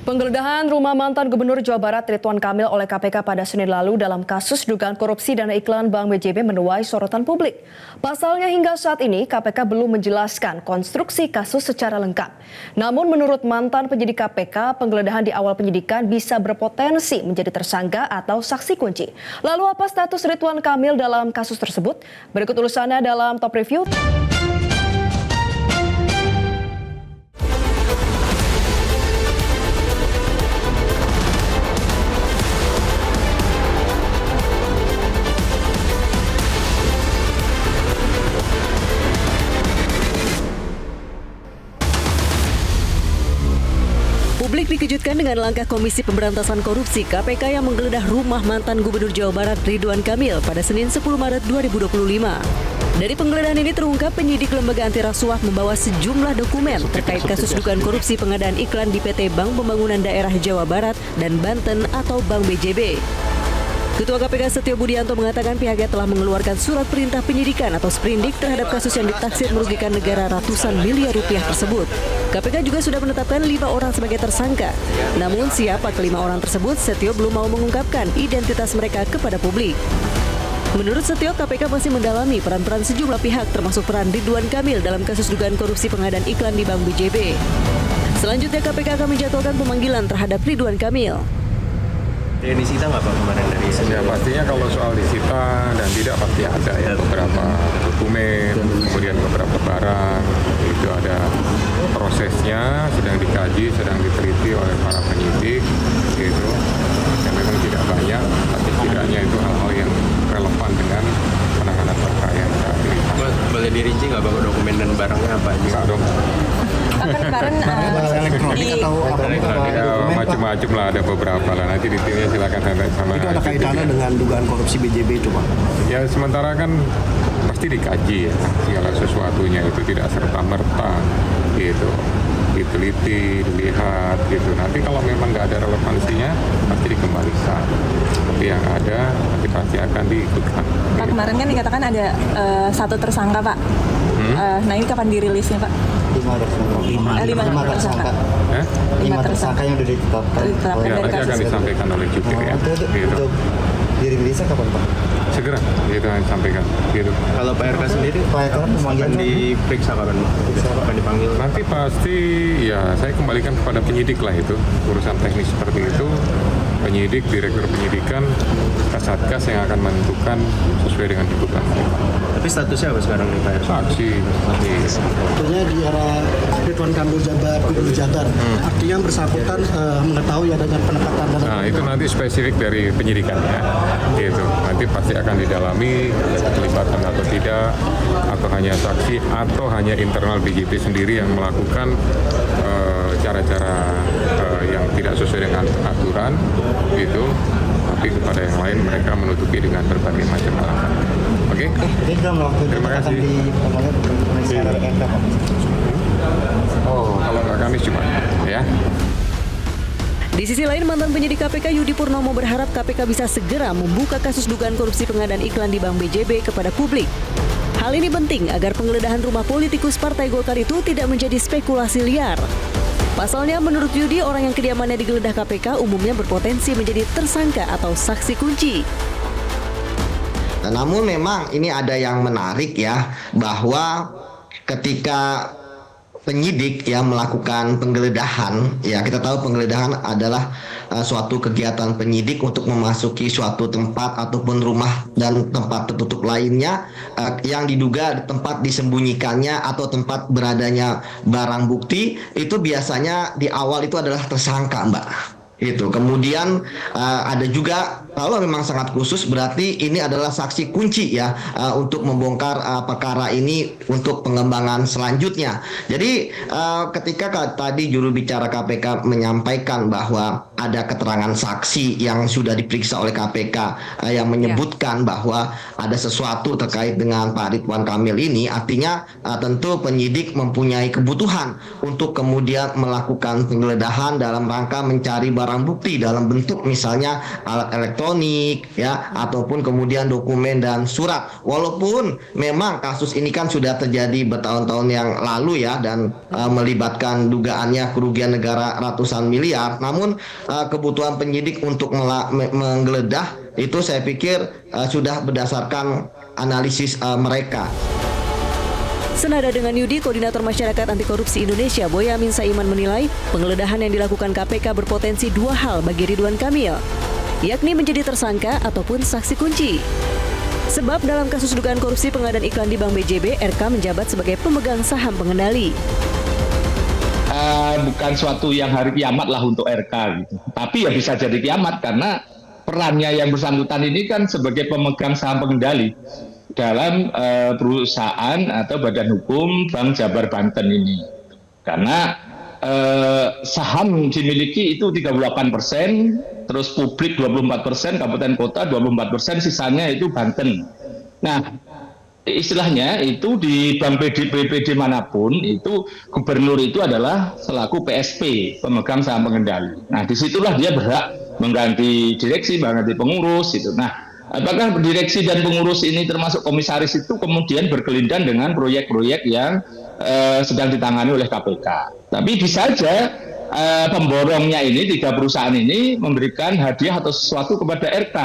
Penggeledahan rumah mantan Gubernur Jawa Barat Ridwan Kamil oleh KPK pada Senin lalu dalam kasus dugaan korupsi dana iklan Bank BJB menuai sorotan publik. Pasalnya hingga saat ini KPK belum menjelaskan konstruksi kasus secara lengkap. Namun menurut mantan penyidik KPK, penggeledahan di awal penyidikan bisa berpotensi menjadi tersangka atau saksi kunci. Lalu apa status Ridwan Kamil dalam kasus tersebut? Berikut ulasannya dalam Top Review. Publik dikejutkan dengan langkah Komisi Pemberantasan Korupsi KPK yang menggeledah rumah mantan Gubernur Jawa Barat Ridwan Kamil pada Senin 10 Maret 2025. Dari penggeledahan ini terungkap penyidik lembaga anti rasuah membawa sejumlah dokumen terkait kasus dugaan korupsi pengadaan iklan di PT Bank Pembangunan Daerah Jawa Barat dan Banten atau Bank BJB. Ketua KPK Setio Budianto mengatakan pihaknya telah mengeluarkan surat perintah penyidikan atau sprindik terhadap kasus yang ditaksir merugikan negara ratusan miliar rupiah tersebut. KPK juga sudah menetapkan 5 orang sebagai tersangka. Namun siapa kelima orang tersebut, Setio belum mau mengungkapkan identitas mereka kepada publik. Menurut Setio, KPK masih mendalami peran-peran sejumlah pihak termasuk peran Ridwan Kamil dalam kasus dugaan korupsi pengadaan iklan di Bank BJB. Selanjutnya KPK akan menjatuhkan pemanggilan terhadap Ridwan Kamil. Ada yang disita nggak Pak kemarin dari Ya pastinya kalau soal disita dan tidak pasti ada ya beberapa dokumen, kemudian beberapa barang itu ada prosesnya, sedang dikaji, sedang diteliti oleh para penyidik gitu. Yang memang tidak banyak, tapi setidaknya itu hal-hal yang relevan dengan penanganan perkara yang saat ini. Boleh dirinci nggak Bapak dokumen dan barangnya apa aja? Bisa dong. Macam-macam lah, ada beberapa lah. Nanti detailnya silakan sama. Itu ada kaitannya dengan dugaan korupsi BJB itu Pak? Ya sementara kan pasti dikaji ya segala sesuatunya, itu tidak serta-merta gitu. Diteliti, dilihat gitu. Nanti kalau memang nggak ada relevansinya pasti dikembalikan. Tapi yang ada nanti pasti akan diikutkan. Pak, kemarin kan dikatakan ada satu tersangka Pak. Nah ini kapan dirilisnya Pak? 5 tersangka. 5 tersangka yang sudah ditetapkan. Ya nanti akan disampaikan oleh jubir ya. Gitu. Dirilisnya kapan Pak? Segera itu yang disampaikan. Gitu. Kalau Pak RK sendiri, kapan diperiksa kapan? Kapan dipanggil? Nanti pasti ya saya kembalikan kepada penyidik lah itu, urusan teknis seperti itu. Penyidik, direktur penyidikan, Kasatgas yang akan menentukan sesuai dengan tuntutan mereka. Tapi statusnya apa sekarang nih Pak RK? Saksi. Tentunya di era Ridwan Kamil jabat Gubernur Jabar, artinya yang bersangkutan mengetahui adanya penempatan dana. Nah itu nanti spesifik dari penyidikannya, gitu. Nanti pasti akan didalami ada keterlibatan atau tidak, atau hanya saksi, atau hanya internal BJB sendiri yang melakukan cara-cara yang tidak sesuai dengan aturan, gitu. Tapi kepada yang lain mereka menutupi dengan berbagai macam alasan. Oke? Terima kasih. Oh, kalau nggak Kamis cuma, ya. Di sisi lain, mantan penyidik KPK Yudi Purnomo berharap KPK bisa segera membuka kasus dugaan korupsi pengadaan iklan di Bank BJB kepada publik. Hal ini penting agar penggeledahan rumah politikus Partai Golkar itu tidak menjadi spekulasi liar. Pasalnya, menurut Yudi, orang yang kediamannya digeledah KPK umumnya berpotensi menjadi tersangka atau saksi kunci. Namun memang ini ada yang menarik ya, bahwa ketika penyidik yang melakukan penggeledahan, ya kita tahu penggeledahan adalah suatu kegiatan penyidik untuk memasuki suatu tempat ataupun rumah dan tempat tertutup lainnya yang diduga tempat disembunyikannya atau tempat beradanya barang bukti, itu biasanya di awal itu adalah tersangka Mbak. Itu kemudian ada juga kalau memang sangat khusus berarti ini adalah saksi kunci ya untuk membongkar perkara ini untuk pengembangan selanjutnya. Jadi ketika tadi juru bicara KPK menyampaikan bahwa ada keterangan saksi yang sudah diperiksa oleh KPK yang menyebutkan bahwa ada sesuatu terkait dengan Pak Ridwan Kamil ini, artinya tentu penyidik mempunyai kebutuhan untuk kemudian melakukan penggeledahan dalam rangka mencari barang bukti dalam bentuk misalnya alat elektronik elektronik ya, ataupun kemudian dokumen dan surat. Walaupun memang kasus ini kan sudah terjadi bertahun-tahun yang lalu ya, dan melibatkan dugaannya kerugian negara ratusan miliar, namun kebutuhan penyidik untuk menggeledah itu saya pikir sudah berdasarkan analisis mereka. Senada dengan Yudi, Koordinator Masyarakat Anti Korupsi Indonesia Boyamin Saiman menilai penggeledahan yang dilakukan KPK berpotensi dua hal bagi Ridwan Kamil, yakni menjadi tersangka ataupun saksi kunci. Sebab dalam kasus dugaan korupsi pengadaan iklan di Bank BJB, RK menjabat sebagai pemegang saham pengendali. Bukan suatu yang hari kiamat lah untuk RK gitu. Tapi ya bisa jadi kiamat karena perannya yang bersangkutan ini kan sebagai pemegang saham pengendali dalam perusahaan atau badan hukum Bank Jabar Banten ini. Karena saham dimiliki itu 38%, terus publik 24%, kabupaten kota 24%, sisanya itu Banten. Nah, istilahnya itu di bank BPD manapun itu gubernur itu adalah selaku PSP, pemegang saham pengendali. Nah, disitulah dia berhak mengganti direksi, mengganti pengurus itu. Nah, apakah direksi dan pengurus ini termasuk komisaris itu kemudian berkelindan dengan proyek-proyek yang sedang ditangani oleh KPK. Tapi bisa saja pemborongnya ini, 3 perusahaan ini memberikan hadiah atau sesuatu kepada RK.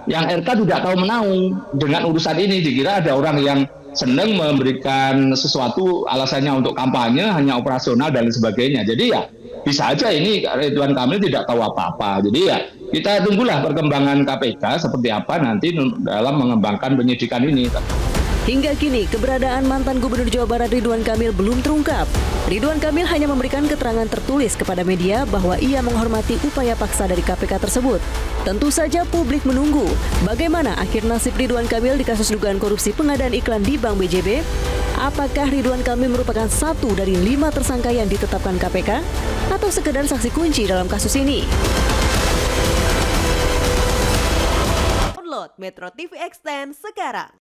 Yang RK tidak tahu menahu dengan urusan ini. Dikira ada orang yang senang memberikan sesuatu alasannya untuk kampanye, hanya operasional dan sebagainya. Jadi ya bisa aja ini Ridwan Kamil tidak tahu apa-apa. Jadi ya kita tunggulah perkembangan KPK seperti apa nanti dalam mengembangkan penyidikan ini. Hingga kini, keberadaan mantan Gubernur Jawa Barat Ridwan Kamil belum terungkap. Ridwan Kamil hanya memberikan keterangan tertulis kepada media bahwa ia menghormati upaya paksa dari KPK tersebut. Tentu saja publik menunggu bagaimana akhir nasib Ridwan Kamil di kasus dugaan korupsi pengadaan iklan di Bank BJB. Apakah Ridwan Kamil merupakan satu dari 5 tersangka yang ditetapkan KPK atau sekedar saksi kunci dalam kasus ini? Download Metro TV Extend sekarang.